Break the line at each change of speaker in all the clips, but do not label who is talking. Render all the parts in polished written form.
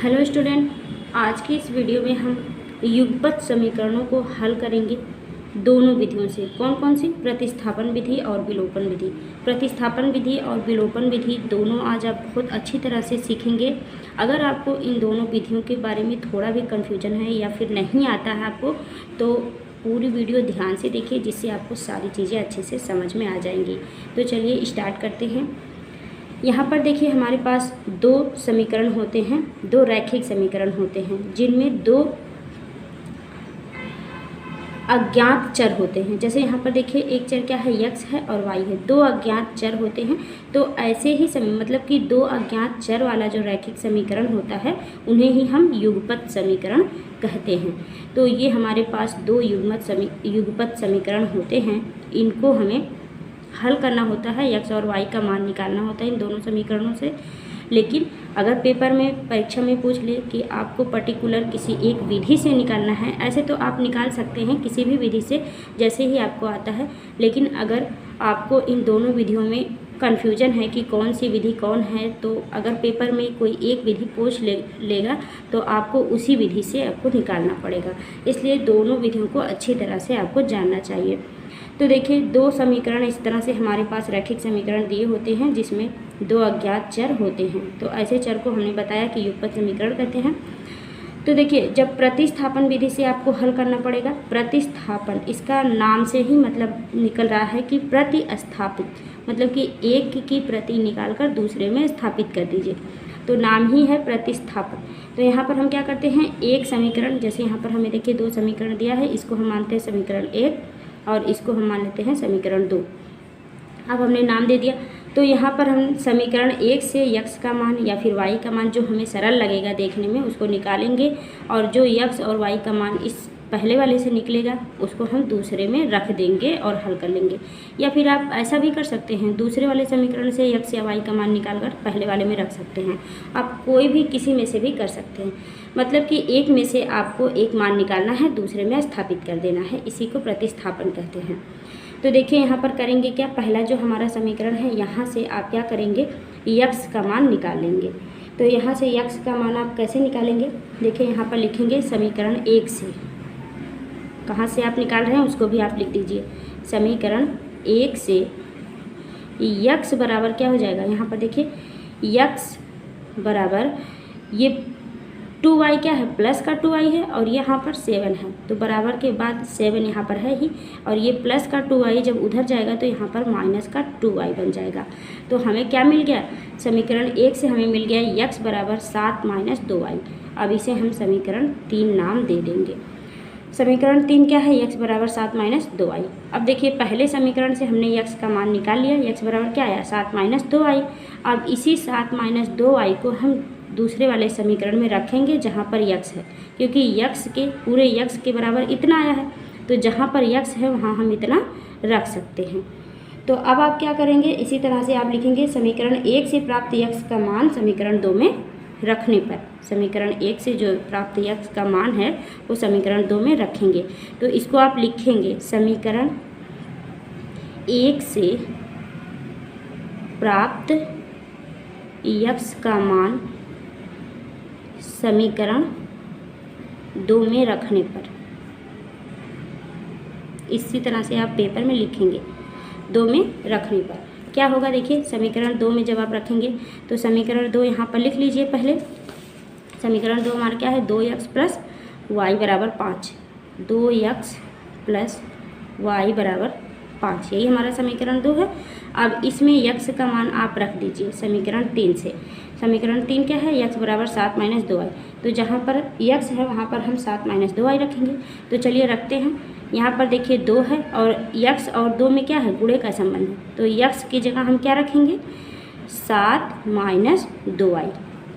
Hello student, आज की इस वीडियो में हम युगपत समीकरणों को हल करेंगे दोनों विधियों से। कौन कौन सी? प्रतिस्थापन विधि और विलोपन विधि। प्रतिस्थापन विधि और विलोपन विधि दोनों आज आप बहुत अच्छी तरह से सीखेंगे। अगर आपको इन दोनों विधियों के बारे में थोड़ा भी कन्फ्यूजन है या फिर नहीं आता है आपको, तो पूरी वीडियो ध्यान से देखिए, जिससे आपको सारी चीज़ें अच्छे से समझ में आ जाएंगी। तो चलिए स्टार्ट करते हैं। यहाँ पर देखिए, हमारे पास दो समीकरण होते हैं, दो रैखिक समीकरण होते हैं जिनमें दो अज्ञात चर होते हैं। जैसे यहाँ पर देखिए, एक चर क्या है, यक्स है और वाई है। दो अज्ञात चर होते हैं, तो ऐसे ही मतलब कि दो अज्ञात चर वाला जो रैखिक समीकरण होता है उन्हें ही हम युगपत समीकरण कहते हैं। तो ये हमारे पास दो युगपत समीकरण होते हैं। इनको हमें हल करना होता है, यक्स और वाई का मान निकालना होता है इन दोनों समीकरणों से। लेकिन अगर पेपर में परीक्षा में पूछ ले कि आपको पर्टिकुलर किसी एक विधि से निकालना है, ऐसे तो आप निकाल सकते हैं किसी भी विधि से, जैसे ही आपको आता है। लेकिन अगर आपको इन दोनों विधियों में कन्फ्यूजन है कि कौन सी विधि कौन है, तो अगर पेपर में कोई एक विधि पूछ लेगा तो आपको उसी विधि से आपको निकालना पड़ेगा। इसलिए दोनों विधियों को अच्छी तरह से आपको जानना चाहिए। तो देखिए, दो समीकरण इस तरह से हमारे पास रैखिक समीकरण दिए होते हैं जिसमें दो अज्ञात चर होते हैं। तो ऐसे चर को हमने बताया कि युगपत समीकरण कहते हैं। तो देखिए, जब प्रतिस्थापन विधि से आपको हल करना पड़ेगा, प्रतिस्थापन इसका नाम से ही मतलब निकल रहा है कि प्रतिस्थापित, मतलब कि एक की प्रति निकालकर दूसरे में स्थापित कर दीजिए, तो नाम ही है प्रतिस्थापन। तो यहाँ पर हम क्या करते हैं, एक समीकरण, जैसे यहाँ पर हमें देखिए दो समीकरण दिया है, इसको हम मानते हैं समीकरण एक और इसको हम मान लेते हैं समीकरण दो। अब हमने नाम दे दिया, तो यहाँ पर हम समीकरण एक से यक्स का मान या फिर वाई का मान जो हमें सरल लगेगा देखने में उसको निकालेंगे, और जो यक्स और वाई का मान इस पहले वाले से निकलेगा उसको हम दूसरे में रख देंगे और हल कर लेंगे। या फिर आप ऐसा भी कर सकते हैं, दूसरे वाले समीकरण से यक्स या वाई का मान निकाल कर पहले वाले में रख सकते हैं। आप कोई भी किसी में से भी कर सकते हैं, मतलब कि एक में से आपको एक मान निकालना है, दूसरे में स्थापित कर देना है, इसी को प्रतिस्थापन कहते हैं। तो देखिए, यहाँ पर करेंगे क्या, पहला जो हमारा समीकरण है यहाँ से आप क्या करेंगे, यक्स का मान निकाल लेंगे। तो यहाँ से यक्स का मान आप कैसे निकालेंगे, देखिए यहाँ पर लिखेंगे समीकरण एक से, कहाँ से आप निकाल रहे हैं उसको भी आप लिख दीजिए। समीकरण एक से यक्स बराबर क्या हो जाएगा, यहाँ पर देखिए यक्स बराबर ये 2y क्या है, प्लस का 2y है और यहाँ पर 7 है, तो बराबर के बाद 7 यहाँ पर है ही, और ये प्लस का 2y जब उधर जाएगा तो यहाँ पर माइनस का 2y बन जाएगा। तो हमें क्या मिल गया, समीकरण एक से हमें मिल गया यक्स बराबर 7 माइनस 2y। अब इसे हम समीकरण 3 नाम दे देंगे। समीकरण 3 क्या है, यक्स बराबर 7 माइनस 2y। अब देखिए, पहले समीकरण से हमने यक्स का मान निकाल लिया, यक्स बराबर क्या आया, 7 माइनस 2y। अब इसी 7 माइनस 2y को हम दूसरे वाले समीकरण में रखेंगे जहाँ पर यक्स है, क्योंकि यक्स के पूरे यक्स के बराबर इतना आया है, तो जहाँ पर यक्स है वहाँ हम इतना रख सकते हैं। तो अब आप क्या करेंगे, इसी तरह से आप लिखेंगे समीकरण एक से प्राप्त यक्स का मान समीकरण दो में रखने पर, समीकरण एक से जो प्राप्त यक्स का मान है वो समीकरण दो में रखेंगे। तो इसको आप लिखेंगे समीकरण एक से प्राप्त यक्स का मान समीकरण दो में रखने पर। इसी तरह से आप पेपर में लिखेंगे, दो में रखने पर क्या होगा। देखिए, समीकरण दो में जब आप रखेंगे तो समीकरण दो यहाँ पर लिख लीजिए। पहले समीकरण दो हमारा क्या है, 2x प्लस वाई बराबर 5, 2x प्लस वाई बराबर 5, यही हमारा समीकरण दो है। अब इसमें यक्स का मान आप रख दीजिए समीकरण 3 से। समीकरण 3 क्या है, यक्स बराबर 7 माइनस 2y। तो जहाँ पर यक्स है वहाँ पर हम 7 माइनस 2y रखेंगे। तो चलिए रखते हैं। यहाँ पर देखिए 2 है और यक्स और 2 में क्या है, गुणे का संबंध है, तो यक्स की जगह हम क्या रखेंगे, 7 माइनस 2y,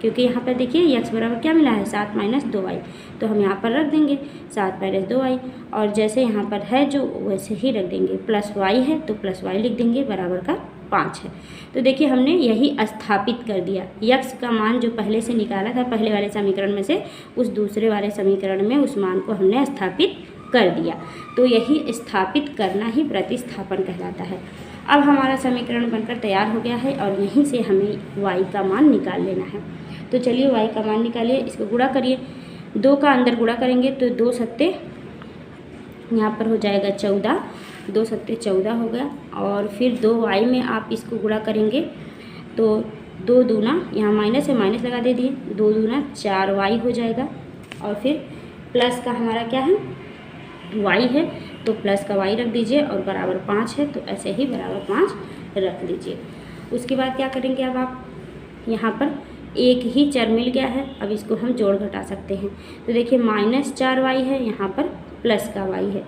क्योंकि यहाँ पर देखिए यक्स बराबर क्या मिला है, 7 माइनस 2y, तो हम यहाँ पर रख देंगे 7 माइनस 2y, और जैसे यहाँ पर है जो वैसे ही रख देंगे। प्लस y है तो प्लस y लिख देंगे, बराबर का 5 है। तो देखिए, हमने यही स्थापित कर दिया, यक्स का मान जो पहले से निकाला था पहले वाले समीकरण में से, उस दूसरे वाले समीकरण में उस मान को हमने स्थापित कर दिया। तो यही स्थापित करना ही प्रतिस्थापन कहलाता है। अब हमारा समीकरण बनकर तैयार हो गया है और यहीं से हमें y का मान निकाल लेना है। तो चलिए y का मान निकालिए, इसको गुणा करिए, 2 का अंदर गुणा करेंगे तो 2 सत्ते यहाँ पर हो जाएगा 14, 2 सत्ते 14 हो गया। और फिर 2y में आप इसको गुणा करेंगे तो 2 दूना, यहाँ माइनस है माइनस लगा दे दिए, 2 दूना 4y हो जाएगा। और फिर प्लस का हमारा क्या है y है, तो प्लस का y रख दीजिए और बराबर 5 है, तो ऐसे ही बराबर 5 रख दीजिए। उसके बाद क्या करेंगे, अब आप यहाँ पर एक ही चर मिल गया है, अब इसको हम जोड़ घटा सकते हैं। तो देखिए -4y है, यहाँ पर प्लस का y है,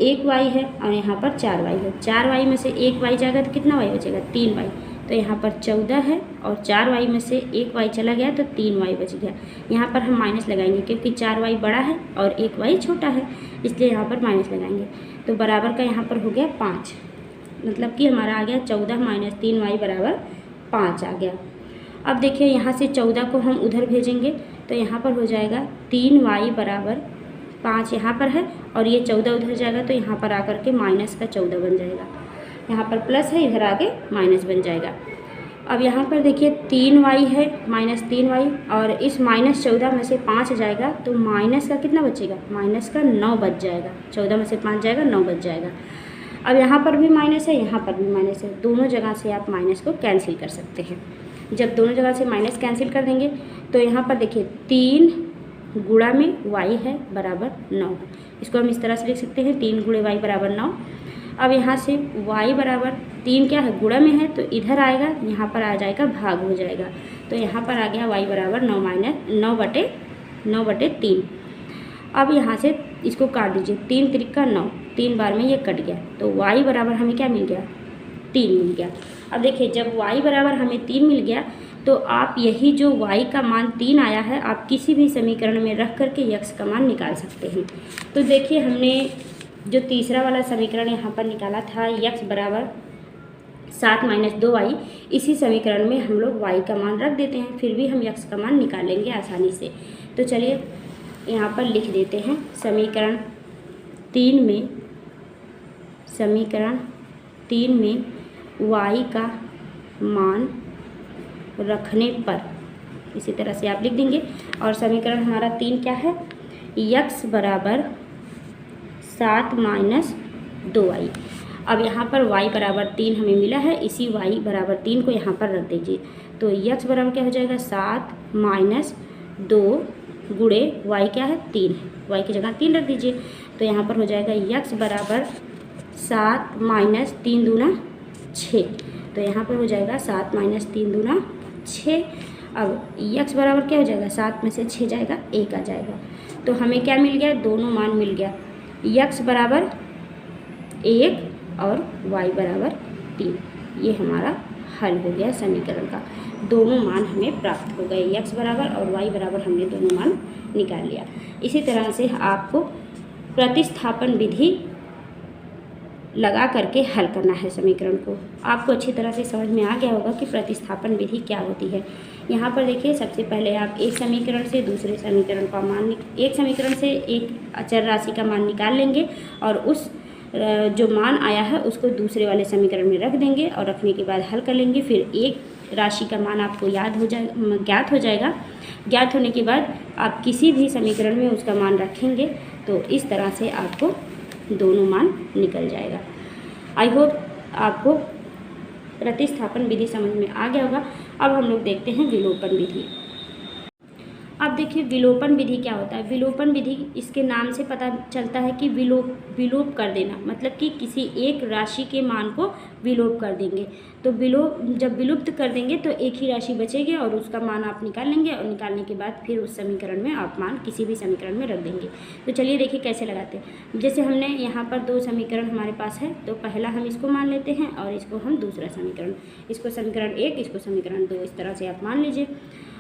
1y है और यहाँ पर 4y है। 4y में से 1y जाएगा तो कितना y बचेगा, 3y। तो यहाँ पर 14 है और 4y में से 1y चला गया तो 3y बच गया। यहाँ पर हम माइनस लगाएंगे क्योंकि 4y बड़ा है और 1y छोटा है, इसलिए यहाँ पर माइनस लगाएंगे। तो बराबर का यहाँ पर हो गया 5, मतलब कि हमारा आ गया 14 - 3y बराबर 5 आ गया। अब देखिए यहाँ से 14 को हम उधर भेजेंगे तो यहाँ पर हो जाएगा 3y बराबर 5 यहाँ पर है और ये 14 उधर जाएगा तो यहाँ पर आकर के माइनस का 14 बन जाएगा। यहाँ पर प्लस है, इधर आगे माइनस बन जाएगा। अब यहाँ पर देखिए 3y है -3y और इस -14 में से 5 जाएगा तो माइनस का कितना बचेगा, माइनस का 9 बच जाएगा। 14 में से 5 जाएगा, 9 बच जाएगा। अब यहाँ पर भी माइनस है, यहाँ पर भी माइनस है, दोनों जगह से आप माइनस को कैंसिल कर सकते हैं। जब दोनों जगह से माइनस कैंसिल कर देंगे तो यहाँ पर देखिए 3 गुणा में y है बराबर 9 है, इसको हम इस तरह से लिख सकते हैं 3 गुणे y बराबर 9। अब यहाँ से y बराबर 3 क्या है, गुणा में है, तो इधर आएगा, यहाँ पर आ जाएगा भाग हो जाएगा, तो यहाँ पर आ गया y बराबर 9 बटे 3। अब यहाँ से इसको काट दीजिए, 3 त्रिका 9, 3 बार में ये कट गया, तो y बराबर हमें क्या मिल गया, 3 मिल गया। अब देखिए जब y बराबर हमें 3 मिल गया तो आप यही जो y का मान 3 आया है, आप किसी भी समीकरण में रख करके x का मान निकाल सकते हैं। तो देखिए हमने जो तीसरा वाला समीकरण यहाँ पर निकाला था x बराबर 7 - 2y, इसी समीकरण में हम लोग y का मान रख देते हैं, फिर भी हम x का मान निकाल लेंगे आसानी से। तो चलिए यहाँ पर लिख देते हैं समीकरण 3 में y का मान रखने पर, इसी तरह से आप लिख देंगे। और समीकरण हमारा 3 क्या है, x बराबर 7 - 2y। अब यहाँ पर y बराबर 3 हमें मिला है, इसी y बराबर 3 को यहाँ पर रख दीजिए, तो x बराबर क्या हो जाएगा, 7 - 2 गुणे y क्या है, 3 है, y की जगह 3 रख दीजिए, तो यहाँ पर हो जाएगा x बराबर 7 - 3 दूना 6, तो यहाँ पर हो जाएगा 7 - 3 दूना 6। अब x बराबर क्या हो जाएगा, 7 में से 6 जाएगा, 1 आ जाएगा, तो हमें क्या मिल गया, दोनों मान मिल गया, x बराबर 1 और y बराबर 3। ये हमारा हल हो गया समीकरण का, दोनों मान हमें प्राप्त हो गए, x बराबर और y बराबर हमने दोनों मान निकाल लिया। इसी तरह से आपको प्रतिस्थापन विधि लगा करके हल करना है समीकरण को। आपको अच्छी तरह से समझ में आ गया होगा कि प्रतिस्थापन विधि क्या होती है। यहाँ पर देखिए सबसे पहले आप एक समीकरण से दूसरे समीकरण का मान, एक समीकरण से एक अचर राशि का मान निकाल लेंगे और उस जो मान आया है उसको दूसरे वाले समीकरण में रख देंगे और रखने के बाद हल कर लेंगे। फिर एक राशि का मान आपको ज्ञात हो जाएगा। ज्ञात होने के बाद आप किसी भी समीकरण में उसका मान रखेंगे तो इस तरह से आपको दोनों मान निकल जाएगा। आई होप आपको प्रतिस्थापन विधि समझ में आ गया होगा। अब हम लोग देखते हैं विलोपन विधि। अब देखिए विलोपन विधि क्या होता है। विलोपन विधि इसके नाम से पता चलता है कि विलोप कर देना, मतलब कि किसी एक राशि के मान को विलोप कर देंगे। तो जब विलुप्त कर देंगे तो एक ही राशि बचेगी और उसका मान आप निकाल लेंगे और निकालने के बाद फिर उस समीकरण में आप मान किसी भी समीकरण में रख देंगे। तो चलिए देखिए कैसे लगाते हैं। जैसे हमने यहाँ पर दो समीकरण हमारे पास है, तो पहला हम इसको मान लेते हैं और इसको हम दूसरा समीकरण, इसको समीकरण 1, इसको समीकरण 2, इस तरह से आप मान लीजिए।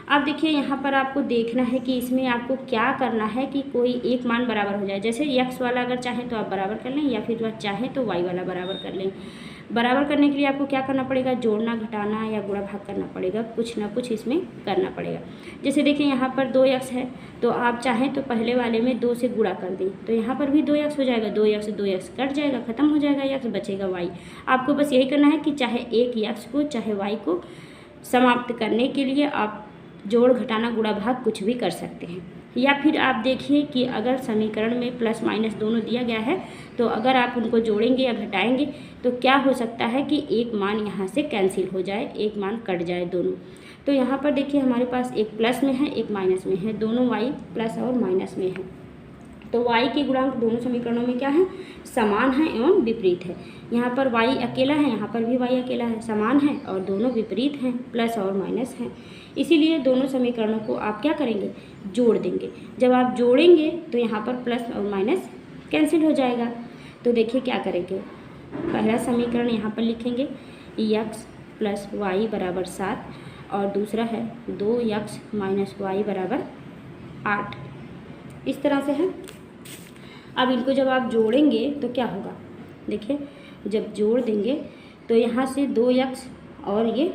अब देखिए यहाँ पर आपको देखना है कि इसमें आपको क्या करना है कि कोई एक मान बराबर हो जाए। जैसे x वाला अगर चाहे तो आप बराबर कर लें, या फिर वह चाहे तो y वाला बराबर कर लें। बराबर करने के लिए आपको क्या करना पड़ेगा, जोड़ना, घटाना या गुणा भाग करना पड़ेगा, कुछ ना कुछ इसमें करना पड़ेगा। जैसे देखिए यहाँ पर 2x है, तो आप चाहें तो पहले वाले में 2 से गुणा कर दें, तो यहाँ पर भी 2x हो जाएगा, 2x कट जाएगा, खत्म हो जाएगा x, बचेगा y। आपको बस यही करना है कि चाहे एक x को चाहे y को समाप्त करने के लिए आप जोड़ घटाना गुणा भाग कुछ भी कर सकते हैं। या फिर आप देखिए कि अगर समीकरण में प्लस माइनस दोनों दिया गया है तो अगर आप उनको जोड़ेंगे या घटाएंगे तो क्या हो सकता है कि एक मान यहाँ से कैंसिल हो जाए, एक मान कट जाए दोनों। तो यहाँ पर देखिए हमारे पास एक प्लस में है एक माइनस में है, दोनों y प्लस और माइनस में है। तो y के गुणांक दोनों समीकरणों में क्या है, समान है एवं विपरीत है। यहाँ पर y अकेला है, यहाँ पर भी y अकेला है, समान है और दोनों विपरीत हैं, प्लस और माइनस हैं। इसीलिए दोनों समीकरणों को आप क्या करेंगे, जोड़ देंगे। जब आप जोड़ेंगे तो यहाँ पर प्लस और माइनस कैंसिल हो जाएगा। तो देखिए क्या करेंगे, पहला समीकरण यहाँ पर लिखेंगे x प्लस वाई बराबर 7 और दूसरा है 2x माइनस वाई बराबर 8। इस तरह से है। अब इनको जब आप जोड़ेंगे तो क्या होगा, देखिए जब जोड़ देंगे तो यहाँ से 2x और ये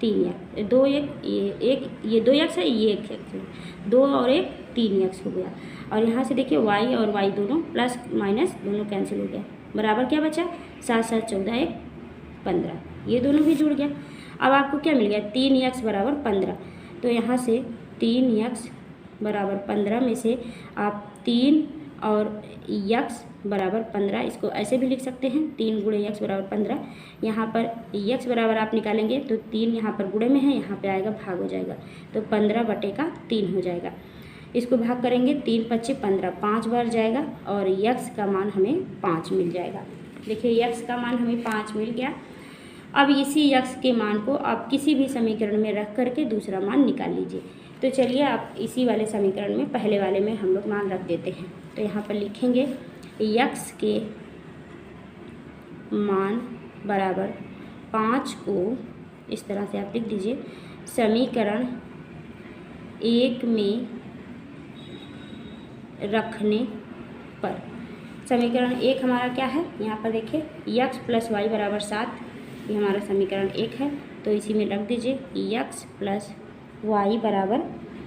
3x, 2x है, ये 1x है, 2 और 1 3x हो गया। और यहाँ से देखिए y और y दोनों प्लस माइनस दोनों कैंसिल हो गया, बराबर क्या बचा 7 7 14 1 15, ये दोनों भी जुड़ गया। अब आपको क्या मिल गया, 3x बराबर 15। तो यहाँ से 3x बराबर 15 में से आप 3 और x बराबर 15, इसको ऐसे भी लिख सकते हैं 3 गुणे x बराबर 15। यहाँ पर x बराबर आप निकालेंगे तो 3 यहाँ पर गुणे में है, यहाँ पे आएगा भाग हो जाएगा, तो 15/3 हो जाएगा। इसको भाग करेंगे 3 5 15, 5 बार जाएगा और x का मान हमें 5 मिल जाएगा। देखिए x का मान हमें 5 मिल गया। अब इसी x के मान को आप किसी भी समीकरण में रख करके दूसरा मान निकाल लीजिए। तो चलिए आप इसी वाले समीकरण में पहले वाले में हम लोग मान रख देते हैं। तो यहाँ पर लिखेंगे x के मान बराबर 5 को इस तरह से आप लिख दीजिए, समीकरण 1 में रखने पर। समीकरण 1 हमारा क्या है, यहाँ पर देखिए x प्लस वाई बराबर 7, ये हमारा समीकरण 1 है। तो इसी में रख दीजिए x प्लस वाई बराबर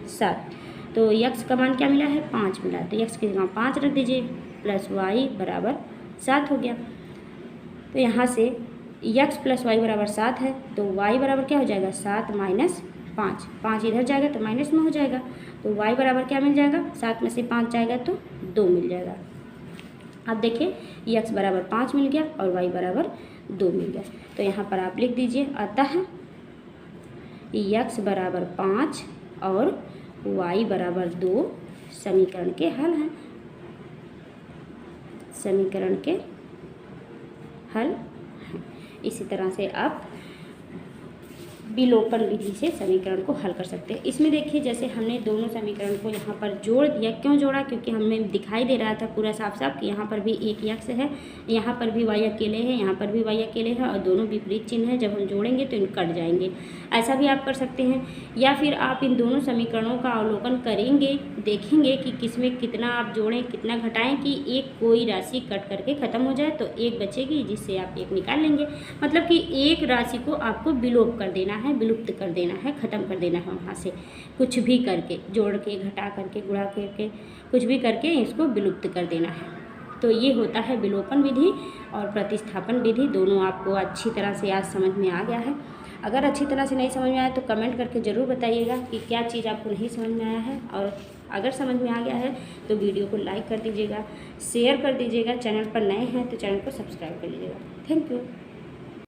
7। तो x का मान क्या मिला है, 5 मिला, तो x की जगह 5 रख दीजिए, प्लस y बराबर 7 हो गया। तो यहाँ से x प्लस वाई बराबर 7 है, तो y बराबर क्या हो जाएगा, 7 माइनस 5, 5 इधर जाएगा तो माइनस में हो जाएगा। तो y बराबर क्या मिल जाएगा, 7 में से 5 जाएगा तो 2 मिल जाएगा। अब देखिए x बराबर 5 मिल गया और y बराबर 2 मिल गया। तो यहाँ पर आप लिख दीजिए, अतः x बराबर 5 और y बराबर 2 समीकरण के हल हैं, समीकरण के हल हैं। इसी तरह से आप विलोपन विधि से समीकरण को हल कर सकते हैं। इसमें देखिए जैसे हमने दोनों समीकरण को यहाँ पर जोड़ दिया, क्यों जोड़ा, क्योंकि हमें दिखाई दे रहा था पूरा साफ साफ कि यहाँ पर भी एक x है, यहाँ पर भी y अकेले है, यहाँ पर भी y अकेले है और दोनों विपरीत चिन्ह है। जब हम जोड़ेंगे तो इन कट जाएंगे, ऐसा भी आप कर सकते हैं। या फिर आप इन दोनों समीकरणों का अवलोकन करेंगे, देखेंगे कि किसमें कितना आप जोड़ें कितना घटाएं कि एक कोई राशि कट करके ख़त्म हो जाए तो एक बचेगी, जिससे आप एक निकाल लेंगे। मतलब कि एक राशि को आपको विलोप कर देना है, विलुप्त कर देना है, ख़त्म कर देना है, वहाँ से कुछ भी करके जोड़ के घटा करके गुणा करके कुछ भी करके इसको विलुप्त कर देना है। तो ये होता है विलोपन विधि और प्रतिस्थापन विधि, दोनों आपको अच्छी तरह से आज समझ में आ गया है। अगर अच्छी तरह से नहीं समझ में आया तो कमेंट करके ज़रूर बताइएगा कि क्या चीज़ आपको नहीं समझ में आया है, और अगर समझ में आ गया है तो वीडियो को लाइक कर दीजिएगा, शेयर कर दीजिएगा, चैनल पर नए हैं तो चैनल को सब्सक्राइब कर लीजिएगा। Thank you.